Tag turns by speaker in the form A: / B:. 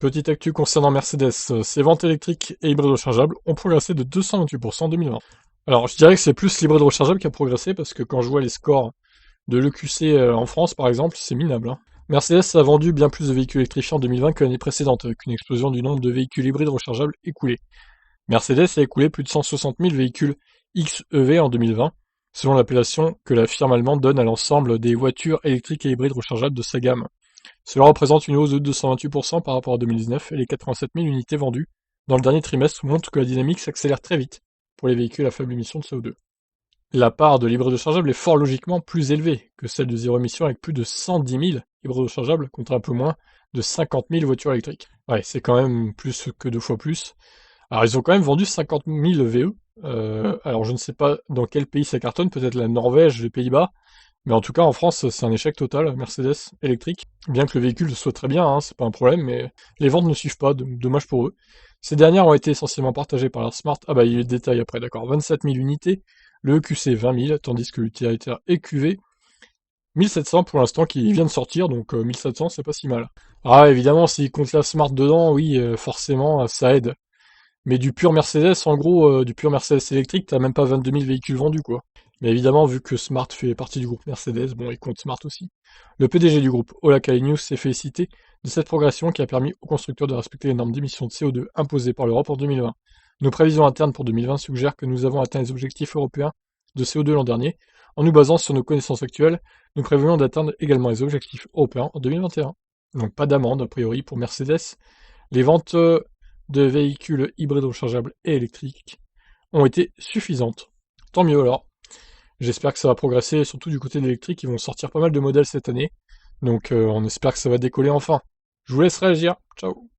A: Petite actu concernant Mercedes, ses ventes électriques et hybrides rechargeables ont progressé de 228% en 2020. Alors, je dirais que c'est plus l'hybride rechargeable qui a progressé parce que quand je vois les scores de l'EQC en France, par exemple, c'est minable, hein. Mercedes a vendu bien plus de véhicules électrifiés en 2020 que l'année précédente, avec une explosion du nombre de véhicules hybrides rechargeables écoulés. Mercedes a écoulé plus de 160 000 véhicules XEV en 2020, selon l'appellation que la firme allemande donne à l'ensemble des voitures électriques et hybrides rechargeables de sa gamme. Cela représente une hausse de 228% par rapport à 2019 et les 87 000 unités vendues dans le dernier trimestre montrent que la dynamique s'accélère très vite pour les véhicules à faible émission de CO2. La part de l'hybride rechargeable est fort logiquement plus élevée que celle de zéro émission avec plus de 110 000 hybrides rechargeables contre un peu moins de 50 000 voitures électriques. Ouais, c'est quand même plus que 2 fois plus. Alors ils ont quand même vendu 50 000 VE. Alors je ne sais pas dans quel pays ça cartonne, peut-être la Norvège, les Pays-Bas, mais en tout cas, en France, c'est un échec total, Mercedes électrique. Bien que le véhicule soit très bien, hein, c'est pas un problème, mais les ventes ne suivent pas, dommage pour eux. Ces dernières ont été essentiellement partagées par la Smart, ah bah il y a eu le détail après, d'accord, 27 000 unités, le EQC 20 000, tandis que l'utilitaire EQV 1700 pour l'instant qui vient de sortir, donc 1700 c'est pas si mal. Ah évidemment, s'ils comptent la Smart dedans, oui, forcément, ça aide. Mais du pur Mercedes, en gros, du pur Mercedes électrique, t'as même pas 22 000 véhicules vendus, quoi. Mais évidemment, vu que Smart fait partie du groupe Mercedes, bon, il compte Smart aussi. Le PDG du groupe, Ola Kalenius, s'est félicité de cette progression qui a permis aux constructeurs de respecter les normes d'émissions de CO2 imposées par l'Europe en 2020. Nos prévisions internes pour 2020 suggèrent que nous avons atteint les objectifs européens de CO2 l'an dernier. En nous basant sur nos connaissances actuelles, nous prévoyons d'atteindre également les objectifs européens en 2021. Donc pas d'amende, a priori, pour Mercedes. Les ventes de véhicules hybrides rechargeables et électriques ont été suffisantes. Tant mieux alors. J'espère que ça va progresser, surtout du côté de l'électrique, ils vont sortir pas mal de modèles cette année. Donc on espère que ça va décoller enfin. Je vous laisse réagir. Ciao.